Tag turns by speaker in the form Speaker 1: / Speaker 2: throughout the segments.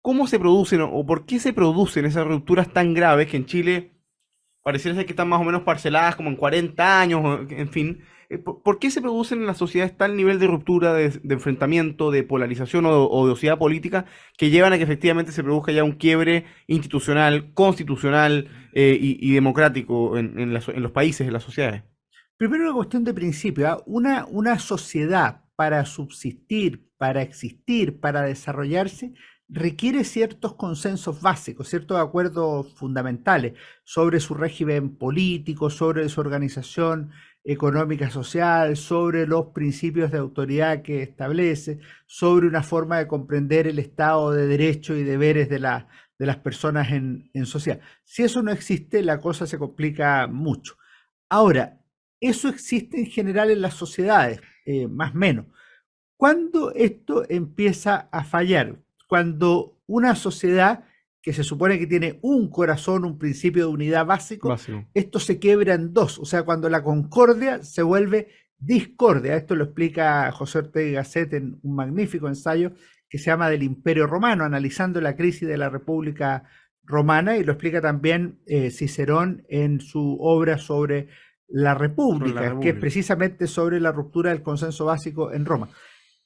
Speaker 1: ¿cómo se producen o por qué se producen esas rupturas tan graves que en Chile pareciera ser que están más o menos parceladas como en 40 años, en fin? ¿Por qué se producen en las sociedades tal nivel de ruptura, de enfrentamiento, de polarización o de osidad política que llevan a que efectivamente se produzca ya un quiebre institucional, constitucional y democrático en los países, en las sociedades?
Speaker 2: Primero una cuestión de principio, ¿ah? Una sociedad para subsistir, para existir, para desarrollarse, requiere ciertos consensos básicos, ciertos acuerdos fundamentales sobre su régimen político, sobre su organización económica social, sobre los principios de autoridad que establece, sobre una forma de comprender el Estado de derecho y deberes de las personas en sociedad. Si eso no existe, la cosa se complica mucho. Ahora, eso existe en general en las sociedades, más o menos. ¿Cuándo esto empieza a fallar? Cuando una sociedad que se supone que tiene un corazón, un principio de unidad básico,
Speaker 1: Básico.
Speaker 2: esto se quiebra en dos, o sea, cuando la concordia se vuelve discordia. Esto lo explica José Ortega y Gasset en un magnífico ensayo que se llama Del Imperio Romano, analizando la crisis de la República Romana, y lo explica también Cicerón en su obra sobre la
Speaker 1: Sobre la
Speaker 2: República, que es
Speaker 1: República.
Speaker 2: precisamente sobre la ruptura del consenso básico en Roma.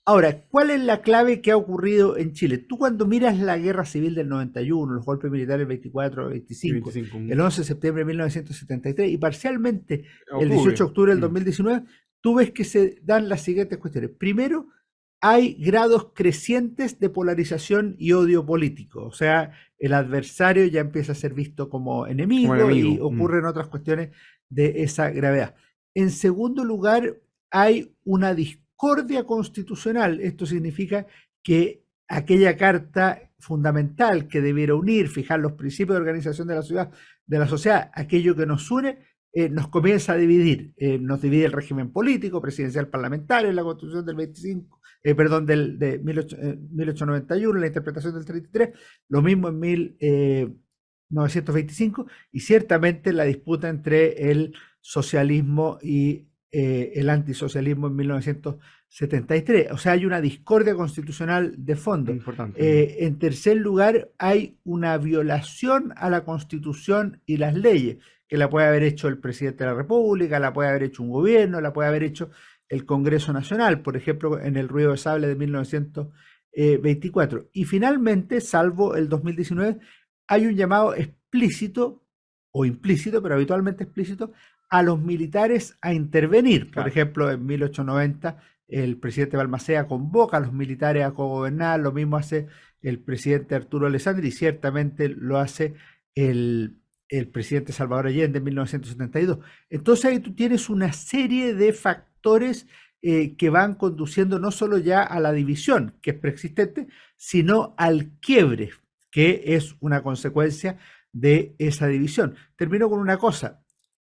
Speaker 2: Ahora, ¿cuál es la clave que ha ocurrido en Chile? Tú cuando miras la guerra civil del 91, los golpes militares del 24,
Speaker 1: Y
Speaker 2: 25,
Speaker 1: 25.
Speaker 2: el 11 de septiembre de 1973 y parcialmente el 18
Speaker 1: Octubre.
Speaker 2: de octubre del
Speaker 1: Mm.
Speaker 2: 2019, tú ves que se dan las siguientes cuestiones. Primero, hay grados crecientes de polarización y odio político, o sea, el adversario ya empieza a ser visto como
Speaker 1: Como
Speaker 2: enemigo y
Speaker 1: enemigo. Mm.
Speaker 2: ocurren otras cuestiones de esa gravedad. En segundo lugar, hay una discordia constitucional. Esto significa que aquella carta fundamental que debiera unir, fijar los principios de organización de la ciudad, de la sociedad, aquello que nos une, nos comienza a dividir. Nos divide el régimen político, presidencial, parlamentario, en la constitución del 25, perdón, de 1891, la interpretación del 33, lo mismo en 1925, y ciertamente la disputa entre el socialismo y el antisocialismo en 1973. O sea, hay una discordia constitucional de fondo.
Speaker 1: Importante. Mm.
Speaker 2: En tercer lugar, hay una violación a la Constitución y las leyes, que la puede haber hecho el presidente de la República, la puede haber hecho un gobierno, la puede haber hecho el Congreso Nacional, por ejemplo, en el ruido de sable de 1924. Y finalmente, salvo el 2019, hay un llamado explícito o implícito, pero habitualmente explícito, a los militares a intervenir. Por
Speaker 1: Claro.
Speaker 2: ejemplo, en 1890 el presidente Balmaceda convoca a los militares a cogobernar, lo mismo hace el presidente Arturo Alessandri y ciertamente lo hace el presidente Salvador Allende en 1972. Entonces ahí tú tienes una serie de factores que van conduciendo no solo ya a la división, que es preexistente, sino al quiebre, que es una consecuencia de esa división. Termino con una cosa.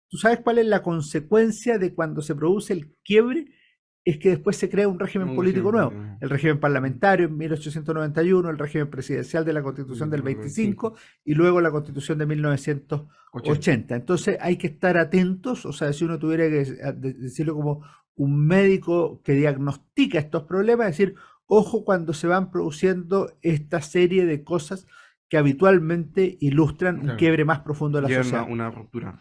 Speaker 2: ¿Tú sabes cuál es la consecuencia de cuando se produce el quiebre? Es que después se crea un régimen
Speaker 1: Un
Speaker 2: político
Speaker 1: régimen
Speaker 2: nuevo.
Speaker 1: político.
Speaker 2: El régimen
Speaker 1: Mm.
Speaker 2: parlamentario en 1891, el régimen presidencial de la Constitución del
Speaker 1: 25.
Speaker 2: 25 y luego la Constitución de
Speaker 1: 80.
Speaker 2: 1980. Entonces hay que estar atentos, o sea, si uno tuviera que decirlo como un médico que diagnostica estos problemas, es decir, ojo cuando se van produciendo esta serie de cosas que habitualmente ilustran un
Speaker 1: Claro.
Speaker 2: quiebre más profundo de la
Speaker 1: Ya una,
Speaker 2: sociedad.
Speaker 1: una ruptura.